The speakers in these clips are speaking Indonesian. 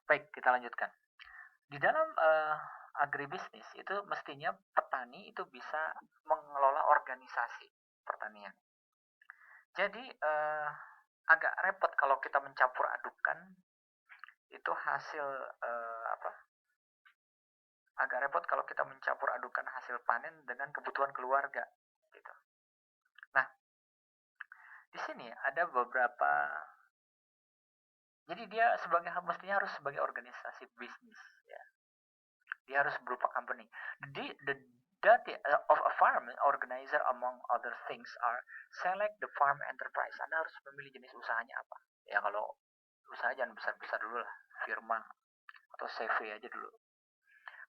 Baik, kita lanjutkan. Di dalam agribisnis itu mestinya petani itu bisa mengelola organisasi pertanian. Jadi agak repot kalau kita mencampur adukan itu hasil apa? Agak repot kalau kita mencampur adukan hasil panen dengan kebutuhan keluarga gitu. Nah, di sini ada beberapa. Jadi dia mestinya harus sebagai organisasi bisnis ya. Dia harus berupa company. The duty of a farm organizer among other things are select the farm enterprise. Anda harus memilih jenis usahanya apa. Ya kalau usaha jangan besar-besar dulu lah, firma atau CV aja dulu.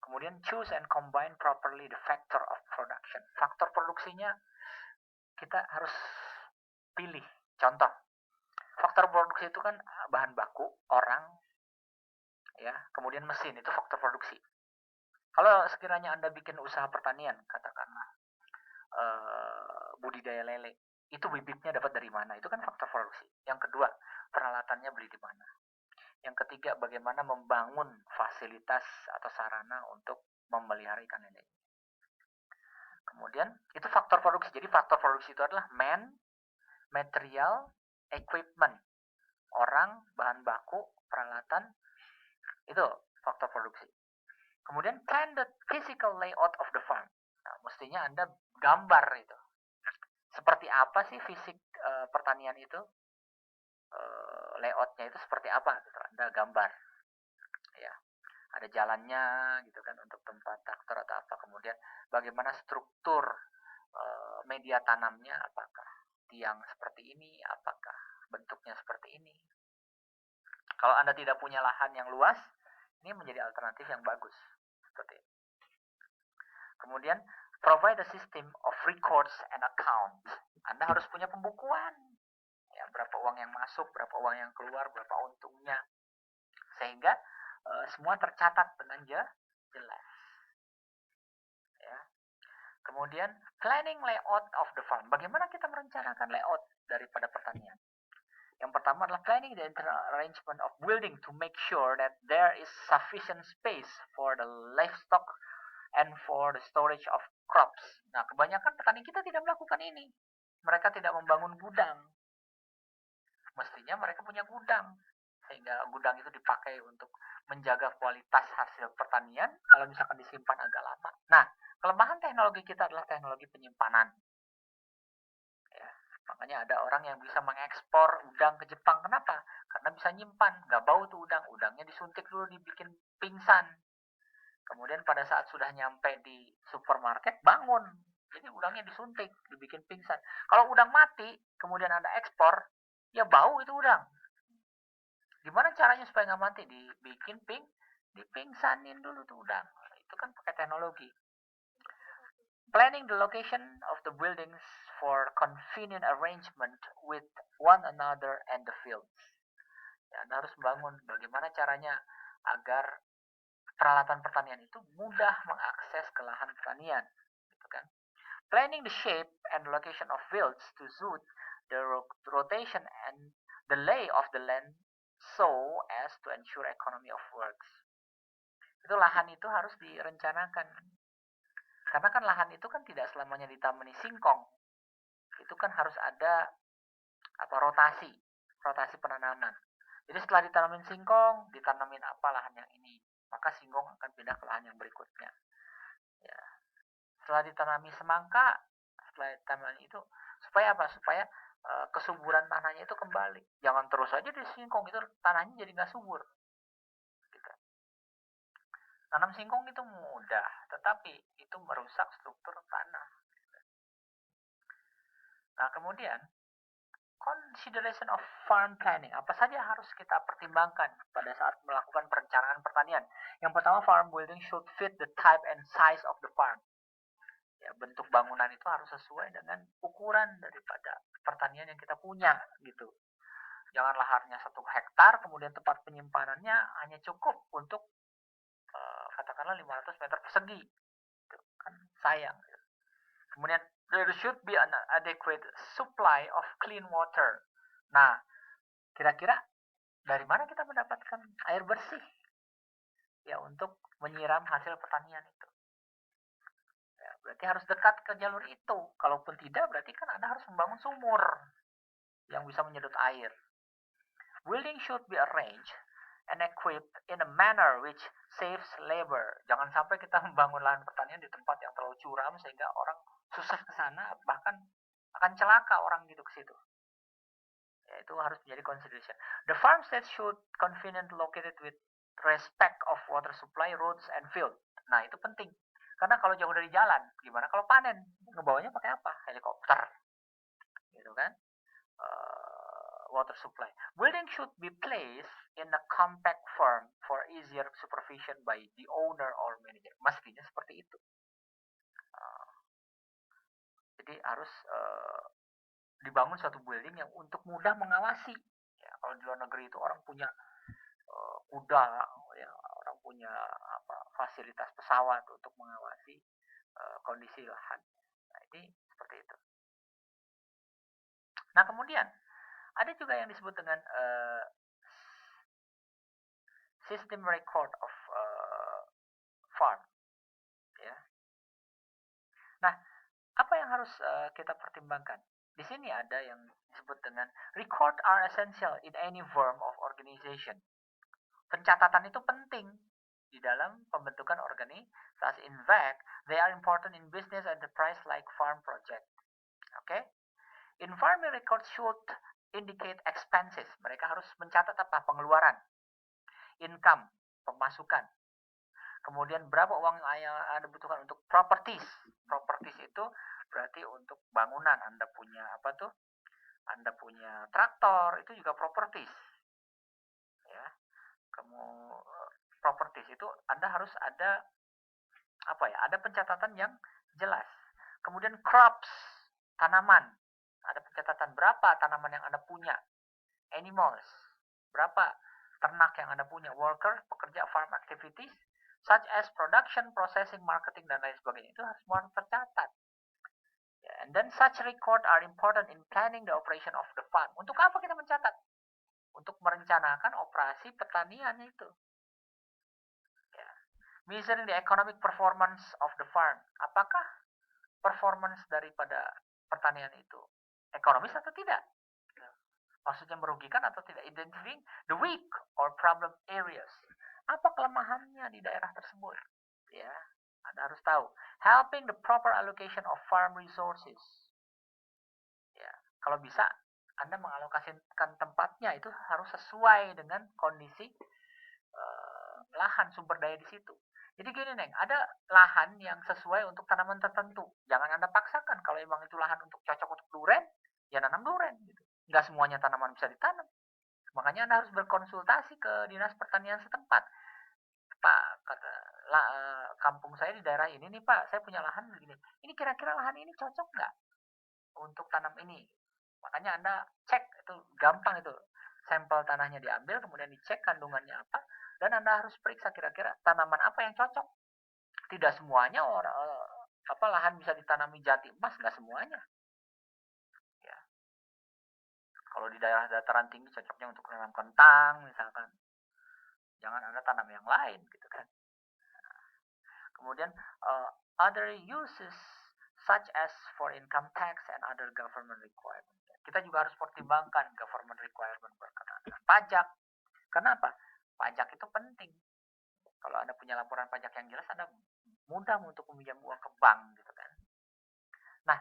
Kemudian choose and combine properly the factor of production. Faktor produksinya kita harus pilih. Contoh, faktor produksi itu kan bahan baku, orang, ya, kemudian mesin, itu faktor produksi. Kalau sekiranya Anda bikin usaha pertanian, katakanlah budidaya lele, itu bibitnya dapat dari mana? Itu kan faktor produksi. Yang kedua, peralatannya beli di mana? Yang ketiga, bagaimana membangun fasilitas atau sarana untuk memelihara ikan lele. Kemudian, itu faktor produksi. Jadi faktor produksi itu adalah man, material, equipment. Orang, bahan baku, peralatan, itu faktor produksi. Kemudian plan the physical layout of the farm. Nah, mestinya Anda gambar itu. Seperti apa sih fisik pertanian itu? Layoutnya itu seperti apa gitu. Anda gambar. Ya. Ada jalannya gitu kan untuk tempat traktor atau apa. Kemudian bagaimana struktur media tanamnya, apakah tiang seperti ini, apakah bentuknya seperti ini. Kalau Anda tidak punya lahan yang luas, ini menjadi alternatif yang bagus. Seperti ini. Kemudian, provide a system of records and account. Anda harus punya pembukuan. Ya, berapa uang yang masuk, berapa uang yang keluar, berapa untungnya. Sehingga semua tercatat dengan jelas. Ya. Kemudian, planning layout of the farm. Bagaimana kita merencanakan layout daripada pertanian? Yang pertama adalah planning the internal arrangement of building to make sure that there is sufficient space for the livestock and for the storage of crops. Nah, kebanyakan petani kita tidak melakukan ini. Mereka tidak membangun gudang. Mestinya mereka punya gudang. Sehingga gudang itu dipakai untuk menjaga kualitas hasil pertanian kalau misalkan disimpan agak lama. Nah, kelemahan teknologi kita adalah teknologi penyimpanan. Ya, makanya ada orang yang bisa mengekspor udang ke Jepang. Kenapa? Karena bisa nyimpan. Nggak bau tuh udang. Udangnya disuntik dulu, dibikin pingsan. Kemudian pada saat sudah nyampe di supermarket, bangun. Jadi udangnya disuntik, dibikin pingsan. Kalau udang mati, kemudian Anda ekspor, ya bau itu udang. Gimana caranya supaya nggak mati? Dibikin dipingsanin dulu tuh udang. Itu kan pakai teknologi. Planning the location of the buildings for convenient arrangement with one another and the fields. Ya, Anda harus bangun bagaimana caranya agar peralatan pertanian itu mudah mengakses ke lahan pertanian, gitu kan? Planning the shape and location of fields to suit the rotation and the lay of the land so as to ensure economy of works. Itu lahan itu harus direncanakan. Karena kan lahan itu kan tidak selamanya ditamani singkong. Itu kan harus ada rotasi penanaman. Jadi setelah ditanamin singkong, ditanamin apa lahan yang ini, maka singkong akan pindah ke lahan yang berikutnya. Ya. Setelah ditanami semangka, setelah tanaman itu, supaya apa? Supaya kesuburan tanahnya itu kembali. Jangan terus aja di singkong itu tanahnya jadi nggak subur. Gitu. Tanam singkong itu mudah, tetapi itu merusak struktur tanah. Nah, kemudian consideration of farm planning. Apa saja harus kita pertimbangkan pada saat melakukan perencanaan pertanian? Yang pertama, farm building should fit the type and size of the farm. Ya, bentuk bangunan itu harus sesuai dengan ukuran daripada pertanian yang kita punya, gitu. Jangan lahannya 1 hektar, kemudian tempat penyimpanannya hanya cukup untuk katakanlah 500 meter persegi. Itu kan sayang. Kemudian there should be an adequate supply of clean water. Nah, kira-kira dari mana kita mendapatkan air bersih? ya untuk menyiram hasil pertanian itu. Ya, berarti harus dekat ke jalur itu. Kalaupun tidak, berarti kan Anda harus membangun sumur yang bisa menyedot air. Building should be arranged and equipped in a manner which saves labor. Jangan sampai kita membangun lahan pertanian di tempat yang terlalu curam sehingga orang susah ke sana, bahkan akan celaka orang gitu ke situ. Ya, itu harus menjadi consideration. The farmstead should convenient located with respect of water supply, roads, and field. Nah, itu penting. Karena kalau jauh dari jalan, gimana kalau panen? Ngebawanya pakai apa? Helikopter. Gitu kan? Water supply. Building should be placed in a compact form for easier supervision by the owner or manager. Mestinya seperti itu. Jadi harus dibangun suatu building yang untuk mudah mengawasi. Ya, kalau di luar negeri itu orang punya kuda, ya, orang punya fasilitas pesawat untuk mengawasi kondisi lahan. Nah, ini seperti itu. Nah, kemudian ada juga yang disebut dengan system record of farm. Ya. Nah, apa yang harus kita pertimbangkan? Di sini ada yang disebut dengan record are essential in any form of organization. Pencatatan itu penting di dalam pembentukan organisasi. In fact, they are important in business enterprise like farm project. Okay? In farming records should indicate expenses. Mereka harus mencatat apa? Pengeluaran, income, pemasukan. Kemudian berapa uang yang Anda butuhkan untuk properties. Properties itu berarti untuk bangunan. Anda punya apa tuh? Anda punya traktor, itu juga properties. Ya. Properties itu Anda harus ada apa ya? Ada pencatatan yang jelas. Kemudian crops, tanaman. Ada pencatatan berapa tanaman yang Anda punya. Animals, berapa ternak yang Anda punya. Worker, pekerja farm activities, such as production, processing, marketing, dan lain sebagainya. Itu harus semua tercatat. And then such record are important in planning the operation of the farm. Untuk apa kita mencatat? Untuk merencanakan operasi pertanian itu. Ya. Measuring the economic performance of the farm. Apakah performance daripada pertanian itu ekonomis atau tidak? Maksudnya merugikan atau tidak? Identifying the weak or problem areas. Apa kelemahannya di daerah tersebut? Ya, Anda harus tahu. Helping the proper allocation of farm resources. Ya, kalau bisa Anda mengalokasikan tempatnya itu harus sesuai dengan kondisi lahan sumber daya di situ. Jadi gini Neng, ada lahan yang sesuai untuk tanaman tertentu. Jangan Anda paksakan. Kalau emang itu lahan untuk cocok untuk duren, ya nanam duren. Gitu. Nggak semuanya tanaman bisa ditanam. Makanya Anda harus berkonsultasi ke dinas pertanian setempat. Pak, kata kampung saya di daerah ini nih Pak, saya punya lahan begini. Ini kira-kira lahan ini cocok nggak untuk tanam ini? Makanya Anda cek, itu gampang itu. Sampel tanahnya diambil, kemudian dicek kandungannya apa, dan Anda harus periksa kira-kira tanaman apa yang cocok. Tidak semuanya lahan bisa ditanami jati emas, nggak semuanya. Ya. Kalau di daerah dataran tinggi cocoknya untuk menanam kentang misalkan. Jangan Anda tanam yang lain gitu kan. Kemudian other uses such as for income tax and other government requirement. Kita juga harus pertimbangkan government requirement berkenaan dengan pajak. Kenapa? Pajak itu penting. Kalau Anda punya laporan pajak yang jelas, Anda mudah untuk meminjam uang ke bank gitu kan. Nah,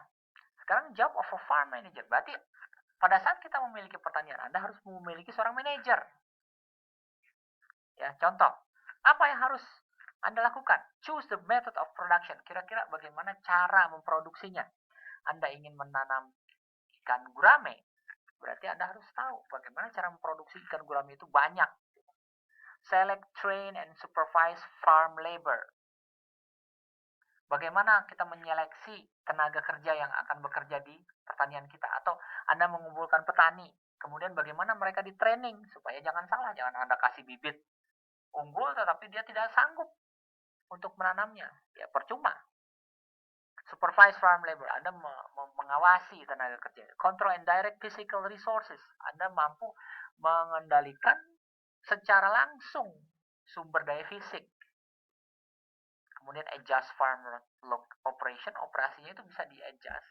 sekarang job of a farm manager. Berarti pada saat kita memiliki pertanian, Anda harus memiliki seorang manajer. Ya, contoh, apa yang harus Anda lakukan? Choose the method of production. Kira-kira bagaimana cara memproduksinya? Anda ingin menanam ikan gurame, berarti Anda harus tahu bagaimana cara memproduksi ikan gurame itu banyak. Select, train, and supervise farm labor. Bagaimana kita menyeleksi tenaga kerja yang akan bekerja di pertanian kita. Atau Anda mengumpulkan petani, kemudian bagaimana mereka di training supaya jangan salah. Jangan Anda kasih bibit unggul tetapi dia tidak sanggup untuk menanamnya. Ya percuma. Supervise farm labor. Anda mengawasi tenaga kerja. Control and direct physical resources. Anda mampu mengendalikan secara langsung sumber daya fisik. kemudian adjust farm operation, operasinya itu bisa di-adjust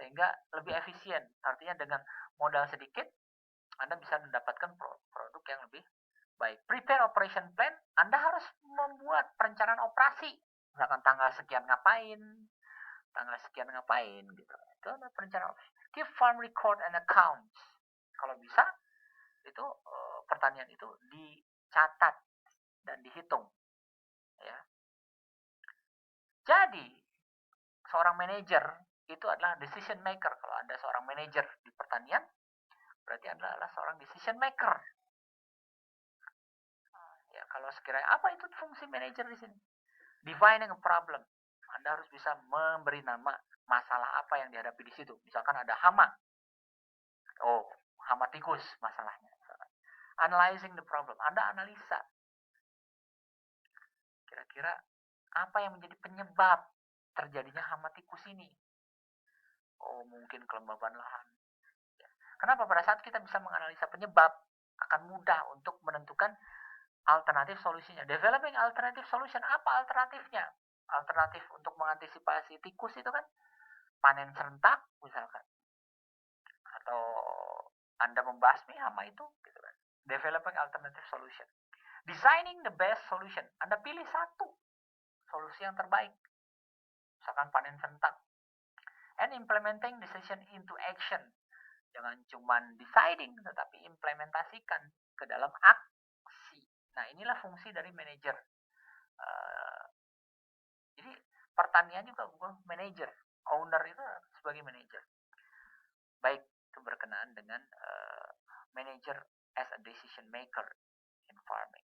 sehingga lebih efisien. Artinya dengan modal sedikit Anda bisa mendapatkan produk yang lebih baik. Prepare operation plan, Anda harus membuat perencanaan operasi. Misalkan tanggal sekian ngapain gitu. Itu ada perencanaan operasi. Keep farm record and accounts. Kalau bisa itu pertanian itu dicatat dan dihitung, ya. Jadi seorang manajer itu adalah decision maker. Kalau Anda seorang manajer di pertanian, berarti Anda adalah seorang decision maker. Ya, kalau sekiranya apa itu fungsi manajer di sini? Defining a problem. Anda harus bisa memberi nama masalah apa yang dihadapi di situ. Misalkan ada hama. Oh, hama tikus masalahnya. Analyzing the problem. Anda analisa. Kira-kira apa yang menjadi penyebab terjadinya hama tikus ini? Oh, mungkin kelembaban lahan. Kenapa? Pada saat kita bisa menganalisa penyebab, akan mudah untuk menentukan alternatif solusinya. Developing alternative solution. Apa alternatifnya? Alternatif untuk mengantisipasi tikus itu kan panen serentak misalkan. Atau Anda membasmi hama itu gitu kan. Developing alternative solution. Designing the best solution. Anda pilih satu solusi yang terbaik. Misalkan panen serentak. And implementing decision into action. Jangan cuma deciding, tetapi implementasikan ke dalam aksi. Nah, inilah fungsi dari manajer. Jadi, pertanian juga bukan manajer. Owner itu sebagai manajer. Baik, itu berkenaan dengan manager as a decision maker in farming.